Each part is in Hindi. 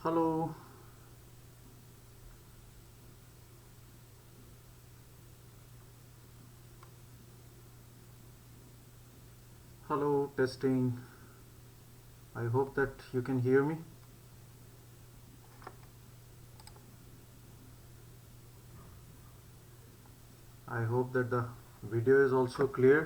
Hello, hello, testing. I hope that you can hear me. I hope that the video is also clear.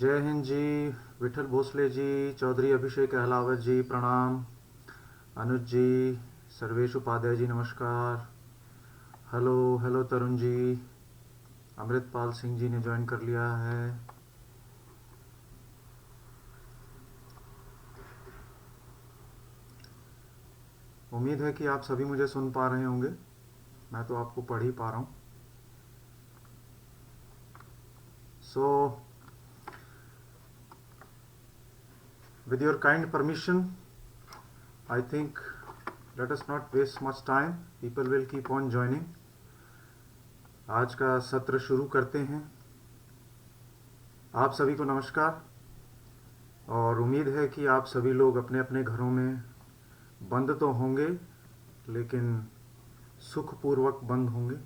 जय हिंद जी, विठल भोसले जी, चौधरी अभिषेक अहलावत जी प्रणाम, अनुज जी, सर्वेश उपाध्याय जी नमस्कार, हेलो हेलो तरुण जी, अमृतपाल सिंह जी ने ज्वाइन कर लिया है। उम्मीद है कि आप सभी मुझे सुन पा रहे होंगे। मैं तो आपको पढ़ ही पा रहा हूँ। सो with your kind permission, I think let us not waste much time. People will keep on joining. आज का सत्र शुरू करते हैं। आप सभी को नमस्कार और उम्मीद है कि आप सभी लोग अपने अपने घरों में बंद तो होंगे लेकिन सुखपूर्वक बंद होंगे।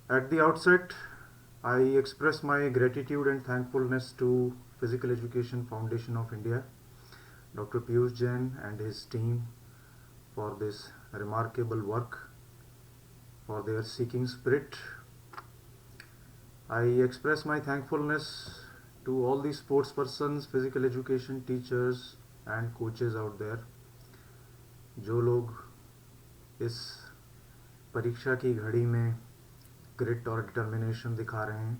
At the outset, I express my gratitude and thankfulness to Physical Education Foundation of India, Dr. Piyush Jain and his team for this remarkable work, for their seeking spirit. I express my thankfulness to all the sports persons, physical education teachers and coaches out there, जो लोग इस परीक्षा की घड़ी में ग्रिट और डिटर्मिनेशन दिखा रहे हैं।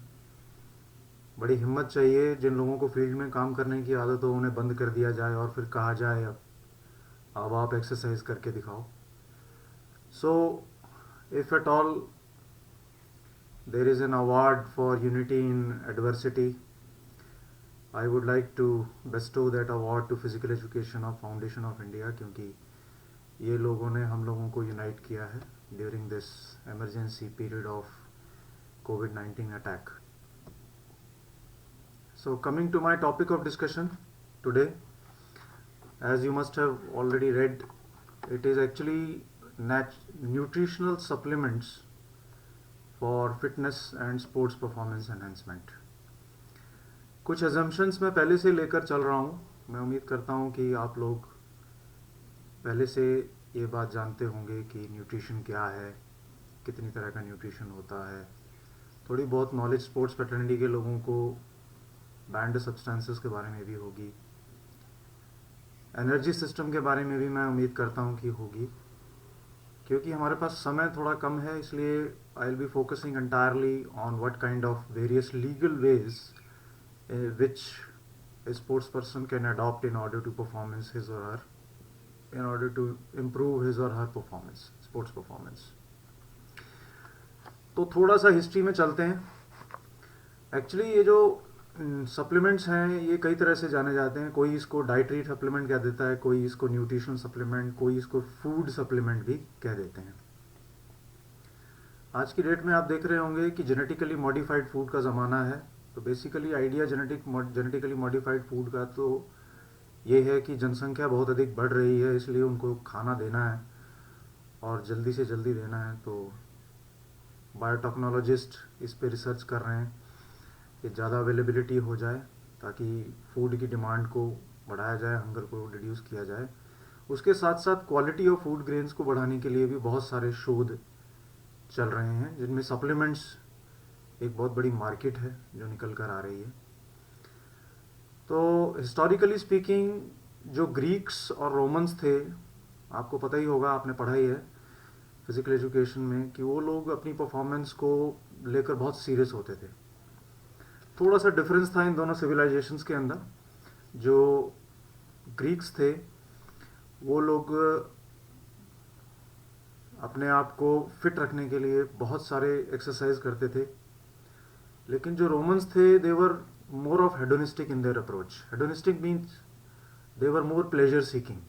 बड़ी हिम्मत चाहिए जिन लोगों को फील्ड में काम करने की आदत हो, उन्हें बंद कर दिया जाए और फिर कहा जाए अब आप एक्सरसाइज करके दिखाओ। So if at all there is an award for unity in adversity, I would like to bestow that award to physical education of foundation of India, क्योंकि ये लोगों ने हम लोगों को यूनाइट किया है during this emergency period of COVID-19 attack. So coming to my topic of discussion today, as you must have already read, it is actually nutritional supplements for fitness and sports performance enhancement. कुछ assumptions मैं पहले से लेकर चल रहा हूँ। मैं उम्मीद करता हूँ कि आप लोग पहले से ये बात जानते होंगे कि न्यूट्रिशन क्या है, कितनी तरह का न्यूट्रिशन होता है। थोड़ी बहुत नॉलेज स्पोर्ट्स फ्रेटर्निटी के लोगों को बैंड सब्सटेंसेस के बारे में भी होगी। एनर्जी सिस्टम के बारे में भी मैं उम्मीद करता हूँ कि होगी। क्योंकि हमारे पास समय थोड़ा कम है, इसलिए I will be focusing entirely on what kind of various legal ways which a sports person can adopt in order to performance his or her, in order to improve his or her performance, sports performance. तो थोड़ा सा हिस्ट्री में चलते हैं। एक्चुअली ये जो सप्लीमेंट्स हैं ये कई तरह से जाने जाते हैं। कोई इसको डाइटरी सप्लीमेंट कह देता है, कोई इसको न्यूट्रिशन सप्लीमेंट, कोई इसको फूड सप्लीमेंट भी कह देते हैं। आज की डेट में आप देख रहे होंगे कि जेनेटिकली मॉडिफाइड फूड का ज़माना है। तो basically idea genetically modified food का तो ये है कि जनसंख्या बहुत अधिक बढ़ रही है, इसलिए उनको खाना देना है और जल्दी से जल्दी देना है। तो बायोटेक्नोलॉजिस्ट इस पे रिसर्च कर रहे हैं कि ज़्यादा अवेलेबिलिटी हो जाए ताकि फूड की डिमांड को बढ़ाया जाए, हंगर को रिड्यूस किया जाए। उसके साथ साथ क्वालिटी ऑफ फूड ग्रेन्स को बढ़ाने के लिए भी बहुत सारे शोध चल रहे हैं, जिनमें सप्लीमेंट्स एक बहुत बड़ी मार्केट है जो निकल कर आ रही है। तो हिस्टोरिकली स्पीकिंग जो ग्रीक्स और रोमन्स थे, आपको पता ही होगा, आपने पढ़ा ही है फिजिकल एजुकेशन में, कि वो लोग अपनी परफॉर्मेंस को लेकर बहुत सीरियस होते थे। थोड़ा सा डिफरेंस था इन दोनों सिविलाइजेशंस के अंदर। जो ग्रीक्स थे वो लोग अपने आप को फिट रखने के लिए बहुत सारे एक्सरसाइज करते थे, लेकिन जो रोमन्स थे दे वर more of hedonistic in their approach. Hedonistic means they were more pleasure seeking.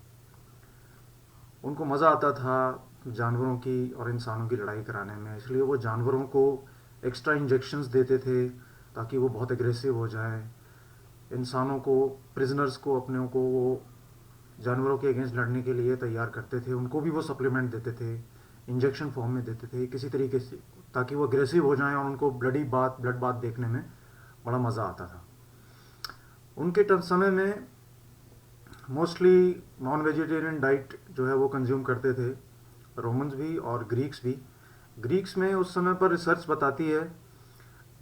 उनको मज़ा आता था जानवरों की और इंसानों की लड़ाई कराने में, इसलिए वो जानवरों को एक्स्ट्रा इंजेक्शंस देते थे ताकि वो बहुत एग्रेसिव हो जाएं. इंसानों को, प्रिजनर्स को, अपने को वो जानवरों के अगेंस्ट लड़ने के लिए तैयार करते थे. उनको भी वो सप्लीमेंट देते थे, इंजेक्शन फॉर्म में देते थे किसी तरीके से, ताकि वो एग्रेसिव हो जाएं और उनको ब्लड बात देखने में बड़ा मज़ा आता था. उनके समय में मोस्टली नॉन वेजिटेरियन डाइट जो है वो कंज्यूम करते थे, रोमन्स भी और ग्रीक्स भी. ग्रीक्स में उस समय पर रिसर्च बताती है,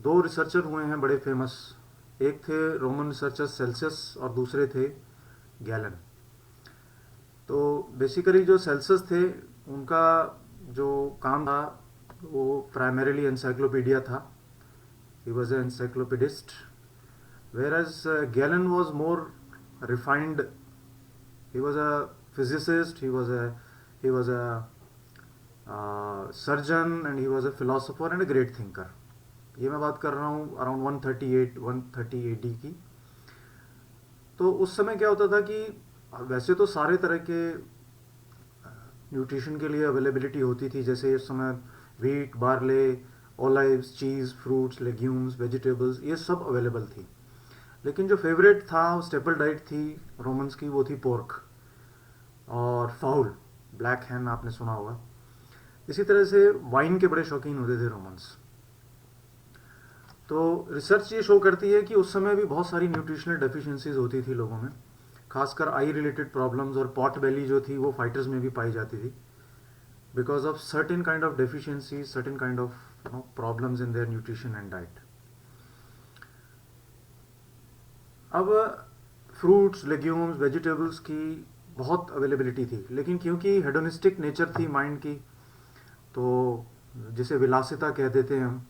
2 रिसर्चर हुए हैं बड़े फेमस. एक थे रोमन रिसर्चर सेल्सियस और दूसरे थे गैलन. तो बेसिकली जो सेल्सियस थे उनका जो काम था वो प्राइमरीली एनसाइक्लोपीडिया था. He was a encyclopedist, whereas Galen was more refined. He was a physicist, he was a surgeon, and he was a philosopher and a great thinker. ये मैं बात कर रहा हूँ अराउंड 130 AD की. तो उस समय क्या होता था कि वैसे तो सारे तरह के न्यूट्रिशन के लिए अवेलेबिलिटी होती थी, जैसे इस समय वीट, बार्ले, ओलिव्स, चीज़, फ्रूट्स, लेग्यूम्स, वेजिटेबल्स, ये सब अवेलेबल थी. लेकिन जो फेवरेट था, स्टेपल डाइट थी रोमन्स की, वो थी पोर्क और फाउल, ब्लैक हैन आपने सुना होगा. इसी तरह से वाइन के बड़े शौकीन होते थे रोमन्स. तो रिसर्च ये शो करती है कि उस समय भी बहुत सारी न्यूट्रिशनल डेफिशिएंसीज होती थी लोगों में, खासकर आई रिलेटेड प्रॉब्लम्स, और पॉट बेली जो थी वो फाइटर्स में भी पाई जाती थी because of certain kind of deficiencies, certain kind of problems in their nutrition and diet. अब फ्रूट्स, लेग्यूम्स, वेजिटेबल्स की बहुत अवेलेबिलिटी थी, लेकिन क्योंकि हेडोनिस्टिक नेचर थी माइंड की, तो जिसे विलासिता कह देते हैं हम,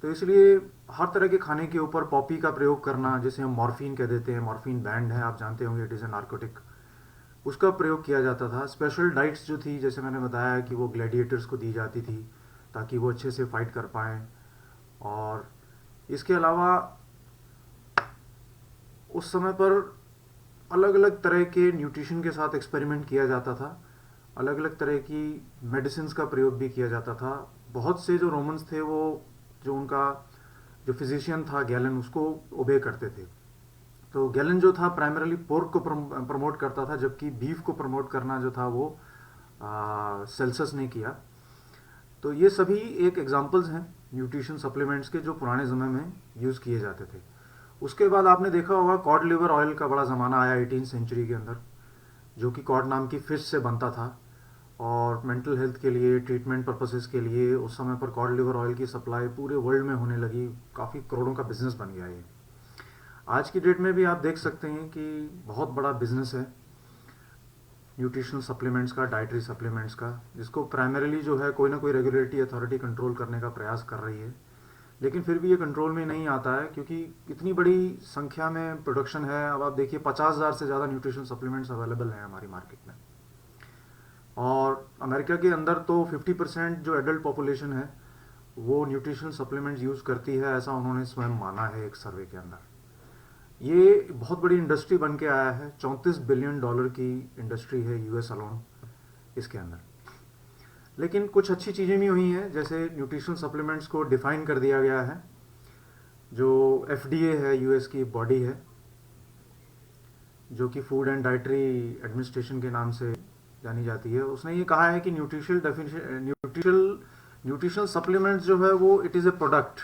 तो इसलिए हर तरह के खाने के ऊपर पॉपी का प्रयोग करना, जिसे हम मॉर्फिन कह देते हैं, मॉर्फिन बैंड है, आप जानते होंगे, इट इज़ ए नार्कोटिक, उसका प्रयोग किया जाता था. स्पेशल डाइट्स जो थी, जैसे मैंने बताया कि वो ग्लैडिएटर्स को दी जाती थी ताकि वो अच्छे से फाइट कर पाएँ. और इसके अलावा उस समय पर अलग अलग तरह के न्यूट्रिशन के साथ एक्सपेरिमेंट किया जाता था, अलग अलग तरह की मेडिसिन का प्रयोग भी किया जाता था. बहुत से जो रोमन्स थे वो, जो उनका जो फिजिशियन था गैलन, उसको ओबे करते थे. तो गैलन जो था प्राइमरीली पोर्क को प्रमोट करता था, जबकि बीफ को प्रमोट करना जो था वो सेल्सियस ने किया. तो ये सभी एक एग्जांपल्स हैं न्यूट्रिशन सप्लीमेंट्स के जो पुराने समय में यूज़ किए जाते थे. उसके बाद आपने देखा होगा कॉड लिवर ऑयल का बड़ा ज़माना आया 18th सेंचुरी के अंदर, जो कि कॉड नाम की फ़िश से बनता था, और मेंटल हेल्थ के लिए, ट्रीटमेंट पर्पसेस के लिए उस समय पर कॉड लिवर ऑयल की सप्लाई पूरे वर्ल्ड में होने लगी. काफ़ी करोड़ों का बिजनेस बन गया ये. आज की डेट में भी आप देख सकते हैं कि बहुत बड़ा बिजनेस है न्यूट्रिशनल सप्लीमेंट्स का, डाइटरी सप्लीमेंट्स का, जिसको प्राइमरीली जो है कोई ना कोई रेगुलेटरी अथॉरिटी कंट्रोल करने का प्रयास कर रही है. लेकिन फिर भी ये कंट्रोल में नहीं आता है क्योंकि इतनी बड़ी संख्या में प्रोडक्शन है. अब आप देखिए 50,000 से ज़्यादा न्यूट्रिशन सप्लीमेंट्स अवेलेबल हैं हमारी मार्केट में, और अमेरिका के अंदर तो 50% जो एडल्ट पॉपुलेशन है वो न्यूट्रिशनल सप्लीमेंट्स यूज़ करती है, ऐसा उन्होंने स्वयं माना है एक सर्वे के अंदर. ये बहुत बड़ी इंडस्ट्री बन के आया है, $34 बिलियन की इंडस्ट्री है यूएस अलोन इसके अंदर. लेकिन कुछ अच्छी चीज़ें भी हुई हैं, जैसे न्यूट्रिशनल सप्लीमेंट्स को डिफ़ाइन कर दिया गया है. जो FDA है, यूएस की बॉडी है, जो कि फूड एंड डाइटरी एडमिनिस्ट्रेशन के नाम से जानी जाती है, उसने ये कहा है कि न्यूट्रिशनल सप्लीमेंट्स जो है वो it is a product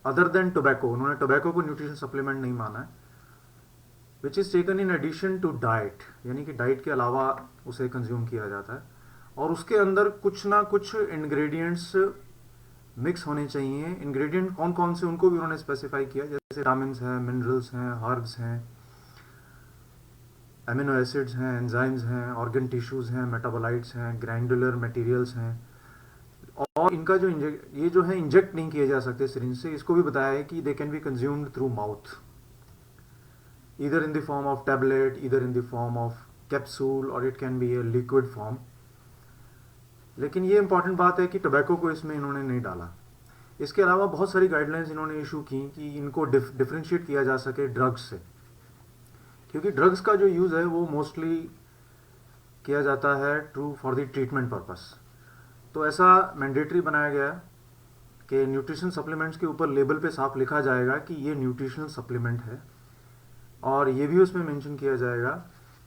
other than tobacco. उन्होंने टोबैको को न्यूट्रिशन सप्लीमेंट नहीं माना है, which is taken in addition to diet, यानी कि डाइट के अलावा उसे कंज्यूम किया जाता है, और उसके अंदर कुछ ना कुछ इंग्रेडिएंट्स मिक्स होने चाहिए. इंग्रेडिएंट कौन कौन से उनको भी उन्होंने स्पेसिफाई किया, जैसे विटामिन्स हैं, मिनरल्स हैं, हर्ब्स हैं, एमिनो एसिड्स हैं, एंजाइम्स हैं, ऑर्गन टिश्यूज़ हैं, मेटाबोलाइट्स हैं, ग्रैंडुलर मटेरियल्स हैं, और इनका जो ये जो है इंजेक्ट नहीं किए जा सकते सिरिंज से. इसको भी बताया है कि they can be consumed through mouth, either in the form of tablet, either in the form of capsule, और it can be a liquid form. लेकिन ये इंपॉर्टेंट बात है कि टोबैको को इसमें इन्होंने नहीं डाला. इसके अलावा बहुत सारी गाइडलाइंस इन्होंने इशू की कि इनको डिफ्रेंशिएट किया जा सके ड्रग्स से, क्योंकि ड्रग्स का जो यूज़ है वो मोस्टली किया जाता है फॉर द ट्रीटमेंट पर्पस। तो ऐसा मैंडेटरी बनाया गया कि न्यूट्रिशन सप्लीमेंट्स के ऊपर लेबल पे साफ लिखा जाएगा कि ये न्यूट्रिशनल सप्लीमेंट है, और ये भी उसमें मेंशन किया जाएगा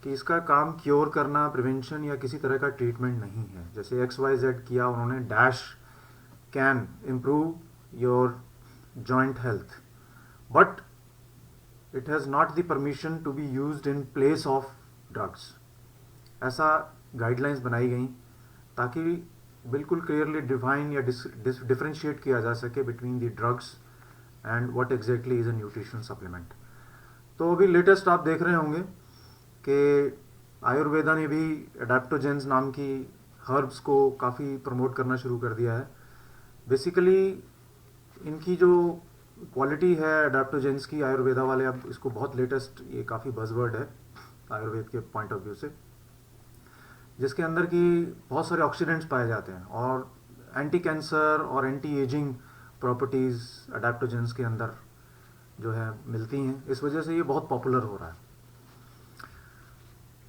कि इसका काम क्योर करना, प्रिवेंशन या किसी तरह का ट्रीटमेंट नहीं है। जैसे XYZ किया उन्होंने, dash can improve your joint health but it has not the permission to be used in place of drugs. ऐसा गाइडलाइंस बनाई गई ताकि बिल्कुल क्लियरली डिफाइन या डिफरेंशिएट किया जा सके between the drugs and what exactly is a nutrition supplement. तो अभी लेटेस्ट आप देख रहे होंगे कि आयुर्वेदा ने भी एडेप्टोजेंस नाम की हर्ब्स को काफ़ी प्रमोट करना शुरू कर दिया है। बेसिकली इनकी जो क्वालिटी है एडेप्टोजेंस की, आयुर्वेदा वाले अब इसको बहुत लेटेस्ट, ये काफ़ी बज़वर्ड है आयुर्वेद के पॉइंट ऑफ व्यू से, जिसके अंदर की बहुत सारे ऑक्सीडेंट्स पाए जाते हैं और एंटी कैंसर और एंटी एजिंग प्रॉपर्टीज़ एडेप्टोजेंस के अंदर जो है मिलती हैं। इस वजह से ये बहुत पॉपुलर हो रहा है।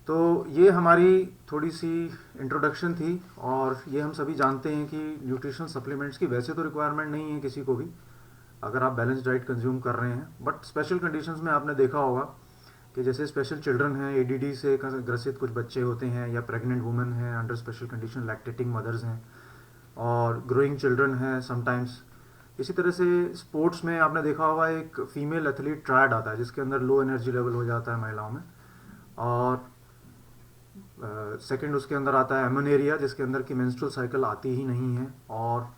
तो ये हमारी थोड़ी सी इंट्रोडक्शन थी, और ये हम सभी जानते हैं कि न्यूट्रिशनल सप्लीमेंट्स की वैसे तो रिक्वायरमेंट नहीं है किसी को भी अगर आप बैलेंस डाइट कंज्यूम कर रहे हैं, बट स्पेशल कंडीशंस में आपने देखा होगा कि जैसे स्पेशल चिल्ड्रन हैं, ADD से ग्रसित कुछ बच्चे होते हैं, या प्रेग्नेंट वुमेन हैं under special condition, lactating mothers हैं, और ग्रोइंग चिल्ड्रन हैं समटाइम्स। इसी तरह से स्पोर्ट्स में आपने देखा होगा एक फीमेल एथलीट ट्रायड आता है जिसके अंदर लो एनर्जी लेवल हो जाता है महिलाओं में, और सेकंड उसके अंदर आता है एमोनेरिया जिसके अंदर की मेंस्ट्रुअल साइकिल आती ही नहीं है, और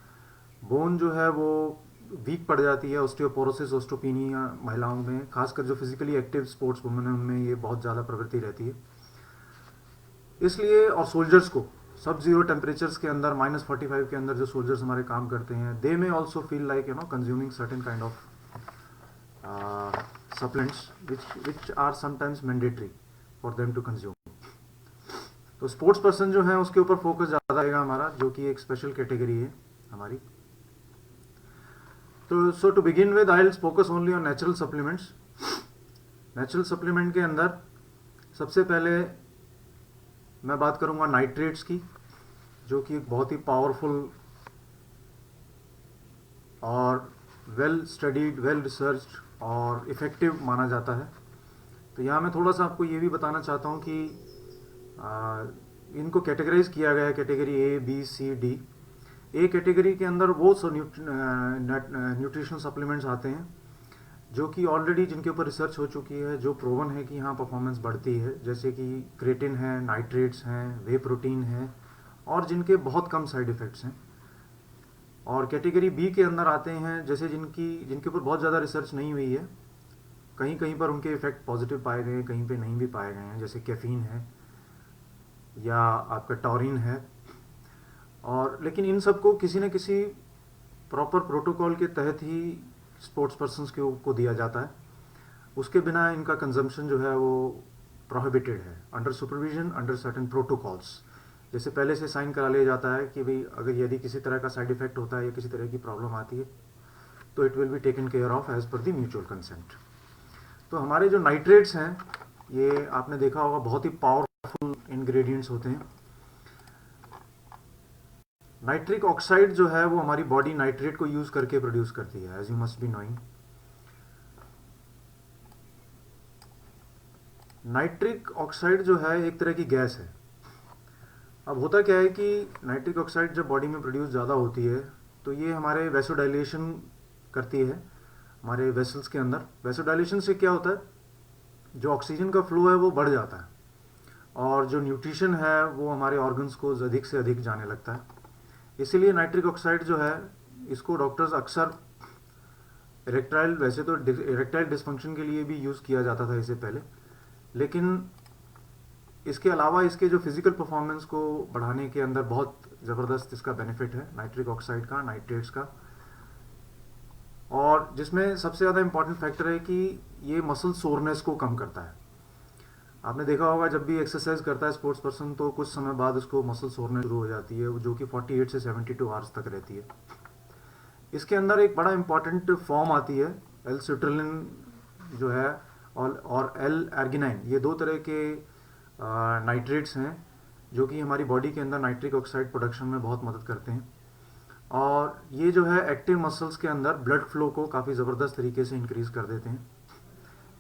बोन जो है वो वीक पड़ जाती है, ऑस्टियोपोरोसिस, ऑस्टोपीनिया महिलाओं में, खासकर जो फिजिकली एक्टिव स्पोर्ट्स वुमेन है उनमें ये बहुत ज़्यादा प्रवृत्ति रहती है। इसलिए, और सोल्जर्स को सब जीरो टेम्परेचर्स के अंदर, -45 के अंदर जो सोल्जर्स हमारे काम करते हैं, they may also feel like consuming certain kind of supplements which are sometimes mandatory for them to consume. तो स्पोर्ट्स पर्सन जो है उसके ऊपर फोकस ज़्यादा आएगा हमारा, जो कि एक स्पेशल कैटेगरी है हमारी। तो so to begin with I will focus only on natural supplements. Natural supplement के अंदर सबसे पहले मैं बात करूंगा नाइट्रेट्स की, जो कि एक बहुत ही पावरफुल और वेल स्टडीड, वेल रिसर्च्ड और इफ़ेक्टिव माना जाता है। तो यहाँ मैं थोड़ा सा आपको ये भी बताना चाहता हूँ कि इनको कैटेगराइज किया गया है category A, B, C, D। A category के अंदर वो न्यूट्रिशनल सप्लीमेंट्स आते हैं जो कि ऑलरेडी जिनके ऊपर रिसर्च हो चुकी है, जो प्रूवन है कि हाँ परफॉर्मेंस बढ़ती है, जैसे कि क्रेटिन है, नाइट्रेट्स हैं, वे प्रोटीन है, और जिनके बहुत कम साइड इफ़ेक्ट्स हैं। और कैटेगरी बी के अंदर आते हैं जैसे जिनके ऊपर बहुत ज़्यादा रिसर्च नहीं हुई है, कहीं कहीं पर उनके इफ़ेक्ट पॉजिटिव पाए गए हैं, कहीं पे नहीं भी पाए गए हैं, जैसे कैफीन है या आपका टॉरिन है। और लेकिन इन सबको किसी न किसी प्रॉपर प्रोटोकॉल के तहत ही स्पोर्ट्स पर्सन्स को दिया जाता है, उसके बिना इनका कंजम्पशन जो है वो प्रोहिबिटेड है, under supervision, under certain protocols. जैसे पहले से साइन करा लिया जाता है कि भाई अगर यदि किसी तरह का साइड इफेक्ट होता है या किसी तरह की प्रॉब्लम आती है तो it will be taken care of as per the mutual consent. तो हमारे जो नाइट्रेट्स हैं, ये आपने देखा होगा बहुत ही पावरफुल इंग्रेडिएंट्स होते हैं। नाइट्रिक ऑक्साइड जो है वो हमारी बॉडी नाइट्रेट को यूज करके प्रोड्यूस करती है, as you must be knowing. Nitric oxide जो है एक तरह की गैस है। अब होता क्या है कि नाइट्रिक ऑक्साइड जब बॉडी में प्रोड्यूस ज़्यादा होती है तो ये हमारे वैसोडाइलेशन करती है हमारे वेसल्स के अंदर। वैसोडाइलेशन से क्या होता है, जो ऑक्सीजन का फ्लो है वो बढ़ जाता है और जो न्यूट्रिशन है वो हमारे ऑर्गन्स को अधिक से अधिक जाने लगता है। इसीलिए नाइट्रिक ऑक्साइड जो है इसको डॉक्टर्स अक्सर इरेक्टाइल, वैसे तो इरेक्टाइल डिस्फंक्शन के लिए भी यूज़ किया जाता था इससे पहले, लेकिन इसके अलावा इसके जो फिजिकल परफॉर्मेंस को बढ़ाने के अंदर बहुत ज़बरदस्त इसका बेनिफिट है नाइट्रिक ऑक्साइड का, नाइट्रेट्स का। और जिसमें सबसे ज़्यादा इंपॉर्टेंट फैक्टर है कि ये मसल सोरनेस को कम करता है। आपने देखा होगा जब भी एक्सरसाइज करता है स्पोर्ट्स पर्सन तो कुछ समय बाद उसको मसल सोरनेस शुरू हो जाती है, जो कि 48 से 72 आवर्स तक रहती है। इसके अंदर एक बड़ा इंपॉर्टेंट फॉर्म आती है एल सिट्रुलिन जो है और एल आर्गिनाइन, ये दो तरह के नाइट्रेट्स हैं जो कि हमारी बॉडी के अंदर नाइट्रिक ऑक्साइड प्रोडक्शन में बहुत मदद करते हैं। और ये जो है एक्टिव मसल्स के अंदर ब्लड फ्लो को काफ़ी ज़बरदस्त तरीके से इंक्रीज़ कर देते हैं,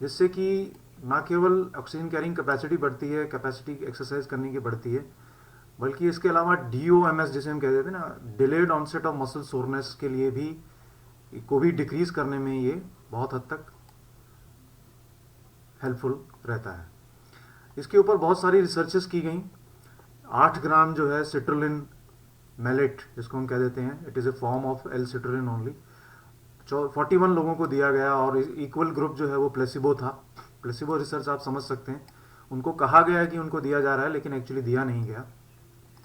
जिससे कि ना केवल ऑक्सीजन कैरिंग कैपेसिटी बढ़ती है, कैपेसिटी एक्सरसाइज करने की बढ़ती है, बल्कि इसके अलावा DOMS जिसे हम कह देते हैं ना, delayed onset of muscle soreness के लिए भी को भी डिक्रीज करने में ये बहुत हद तक हेल्पफुल रहता है। इसके ऊपर बहुत सारी रिसर्चेस की गई। 8 ग्राम जो है सिट्रुलिन मेलेट जिसको हम कह देते हैं, it is A form of L citrulline only, 41 लोगों को दिया गया और इक्वल ग्रुप जो है वो प्लेसिबो था। प्लेसिबो रिसर्च आप समझ सकते हैं, उनको कहा गया है कि उनको दिया जा रहा है लेकिन एक्चुअली दिया नहीं गया।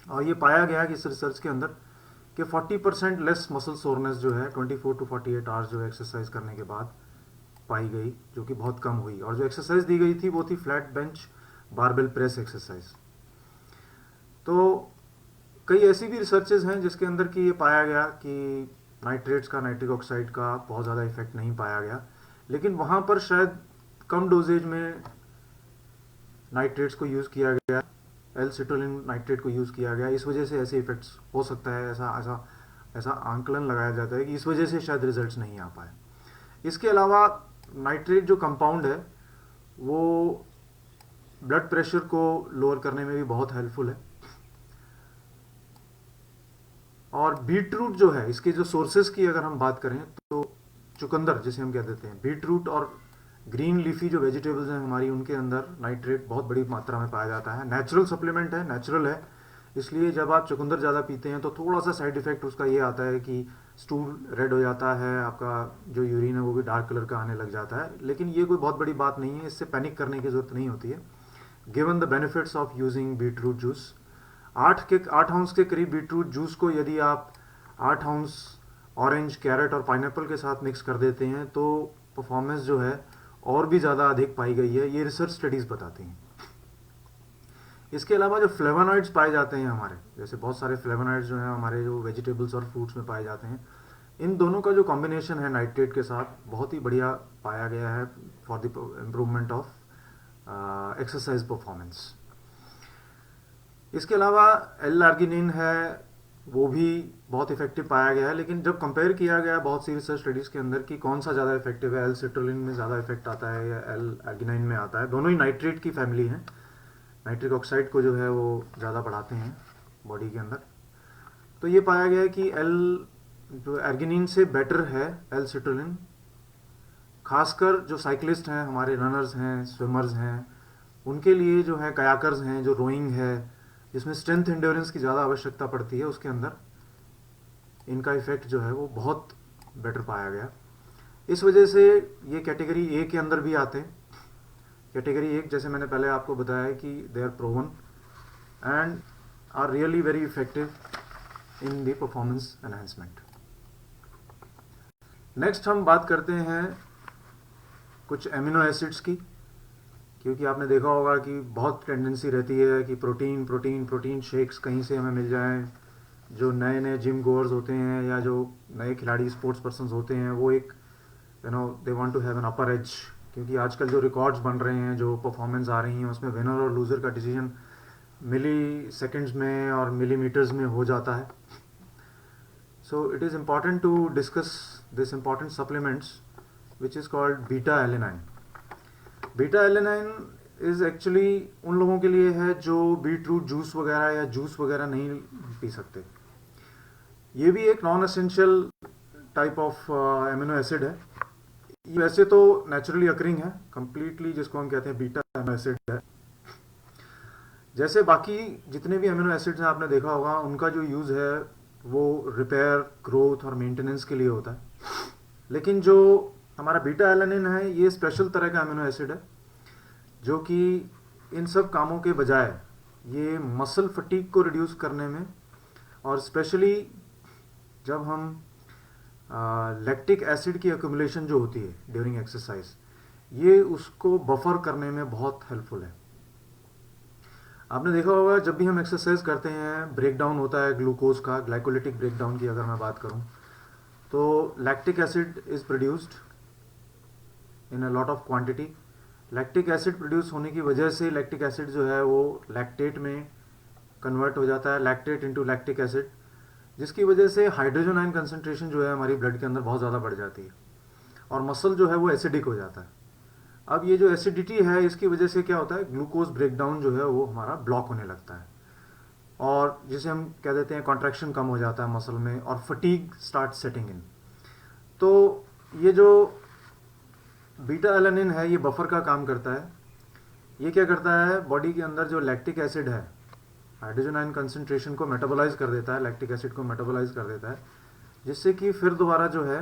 और ये पाया गया कि इस रिसर्च के अंदर कि 40% लेस मसल सोरनेस जो है 24 to 48 आवर्स जो है एक्सरसाइज करने के बाद पाई गई, जो कि बहुत कम हुई। और जो एक्सरसाइज दी गई थी वो थी flat bench barbell press exercise. तो कई ऐसी भी रिसर्चेज हैं जिसके अंदर कि ये पाया गया कि नाइट्रेट्स का, नाइट्रिक ऑक्साइड का बहुत ज़्यादा इफेक्ट नहीं पाया गया, लेकिन वहाँ पर शायद कम डोजेज में नाइट्रेट्स को यूज़ किया गया, एल सिट्रुलिन नाइट्रेट को यूज़ किया गया, इस वजह से ऐसे इफेक्ट्स हो सकता है। ऐसा आंकलन लगाया जाता है कि इस वजह से शायद रिजल्ट्स नहीं आ पाए। इसके अलावा नाइट्रेट जो कंपाउंड है वो ब्लड प्रेशर को लोअर करने में भी बहुत हेल्पफुल है। और बीट रूट जो है, इसके जो सोर्सेज की अगर हम बात करें तो चुकंदर जिसे हम कह देते हैं, बीट रूट और ग्रीन लीफी जो वेजिटेबल्स हैं हमारी, उनके अंदर नाइट्रेट बहुत बड़ी मात्रा में पाया जाता है। नेचुरल सप्लीमेंट है, नेचुरल है, इसलिए जब आप चुकंदर ज़्यादा पीते हैं तो थोड़ा सा साइड इफेक्ट उसका ये आता है कि स्टूल रेड हो जाता है, आपका जो यूरिन है वो भी डार्क कलर का आने लग जाता है, लेकिन ये कोई बहुत बड़ी बात नहीं है, इससे पैनिक करने की ज़रूरत नहीं होती है given the benefits of using beet root juice. 8 ounce के करीब बीट रूट जूस को यदि आप 8 आउंस ऑरेंज, कैरेट और पाइनएप्पल के साथ मिक्स कर देते हैं तो परफॉर्मेंस जो है और भी ज़्यादा अधिक पाई गई है, ये रिसर्च स्टडीज़ बताती हैं। इसके अलावा जो फ्लेवोनॉइड्स पाए जाते हैं हमारे, जैसे बहुत सारे फ्लेवोनॉइड्स जो हैं हमारे जो वेजिटेबल्स और फ्रूट्स में पाए जाते हैं, इन दोनों का जो कॉम्बिनेशन है नाइट्रेट के साथ बहुत ही बढ़िया पाया गया है for the improvement of exercise performance. इसके अलावा एल आर्गिनिन है, वो भी बहुत इफेक्टिव पाया गया है, लेकिन जब कंपेयर किया गया बहुत सी रिसर्च स्टडीज़ के अंदर कि कौन सा ज़्यादा इफेक्टिव है, एल सिट्रुलिन में ज़्यादा इफेक्ट आता है या एल आर्गिनाइन में आता है, दोनों ही नाइट्रेट की फैमिली हैं, नाइट्रिक ऑक्साइड को जो है वो ज़्यादा बढ़ाते हैं बॉडी के अंदर, तो ये पाया गया है कि एल जो आर्गिनिन से बेटर है एल सिट्रुलिन। खासकर जो साइकिलिस्ट हैं हमारे, रनर्स हैं, स्विमर्स हैं, उनके लिए जो है, कयाकर्स हैं, जो रोइंग है जिसमें स्ट्रेंथ एंड्योरेंस की ज़्यादा आवश्यकता पड़ती है, उसके अंदर इनका इफेक्ट जो है वो बहुत बेटर पाया गया। इस वजह से ये कैटेगरी ए के अंदर भी आते हैं। कैटेगरी 1 जैसे मैंने पहले आपको बताया है कि they are proven and are really very effective in the performance enhancement. Next हम बात करते हैं कुछ एमिनो एसिड्स की, क्योंकि आपने देखा होगा कि बहुत टेंडेंसी रहती है कि प्रोटीन शेक्स कहीं से हमें मिल जाएं। जो नए नए जिम गोअर्स होते हैं या जो नए खिलाड़ी, स्पोर्ट्स पर्सन होते हैं, वो एक they want to have an upper edge, क्योंकि आजकल जो रिकॉर्ड्स बन रहे हैं, जो परफॉर्मेंस आ रही हैं, उसमें विनर और लूज़र का डिसीजन मिली सेकेंड्स में और मिलीमीटर्स में हो जाता है। So it is important to discuss this important supplements which is called beta alanine. Beta alanine is actually उन लोगों के लिए है जो बीट रूट जूस वगैरह या जूस वगैरह नहीं पी सकते। ये भी एक non essential type of amino acid है। वैसे तो नेचुरली अकरिंग है कंप्लीटली, जिसको हम कहते हैं बीटा एमिनो एसिड है। जैसे बाकी जितने भी एमिनो एसिड्स हैं आपने देखा होगा, उनका जो यूज़ है वो रिपेयर, ग्रोथ और मेंटेनेंस के लिए होता है, लेकिन जो हमारा बीटा एलेनिन है ये स्पेशल तरह का एमिनो एसिड है जो कि इन सब कामों के बजाय ये मसल फटीग को रिड्यूस करने में और स्पेशली जब हम लैक्टिक एसिड की एक्यूमुलेशन जो होती है ड्यूरिंग एक्सरसाइज, ये उसको बफर करने में बहुत हेल्पफुल है। आपने देखा होगा जब भी हम एक्सरसाइज करते हैं ब्रेक डाउन होता है ग्लूकोज का, ग्लाइकोलिटिक ब्रेक डाउन की अगर मैं बात करूं, तो lactic acid is produced in a lot of quantity. Lactic acid produce होने की वजह से लैक्टिक एसिड जो है वो लैक्टेट में कन्वर्ट हो जाता है, लैक्टेट इनटू लैक्टिक एसिड, जिसकी वजह से हाइड्रोजन आयन कंसंट्रेशन जो है हमारी ब्लड के अंदर बहुत ज़्यादा बढ़ जाती है और मसल जो है वो एसिडिक हो जाता है। अब ये जो एसिडिटी है इसकी वजह से क्या होता है, ग्लूकोज ब्रेकडाउन जो है वो हमारा ब्लॉक होने लगता है और जिसे हम कह देते हैं कॉन्ट्रैक्शन कम हो जाता है मसल में और फटीग स्टार्ट सेटिंग इन। तो ये जो बीटा एलानिन है ये बफर का काम करता है। ये क्या करता है, बॉडी के अंदर जो लैक्टिक एसिड है हाइड्रोजन आयन कंसंट्रेशन को मेटाबोलाइज कर देता है, लैक्टिक एसिड को मेटाबोलाइज कर देता है, जिससे कि फिर दोबारा जो है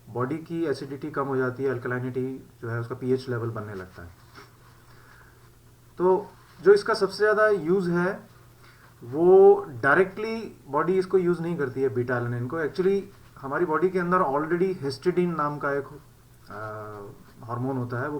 बॉडी की एसिडिटी कम हो जाती है, अल्कलाइनिटी जो है उसका पीएच लेवल बनने लगता है। तो जो इसका सबसे ज़्यादा यूज़ है वो डायरेक्टली बॉडी इसको यूज़ नहीं करती है बीटा एलानिन को। एक्चुअली हमारी बॉडी के अंदर ऑलरेडी हिस्टिडीन नाम का एक हार्मोन होता है, वो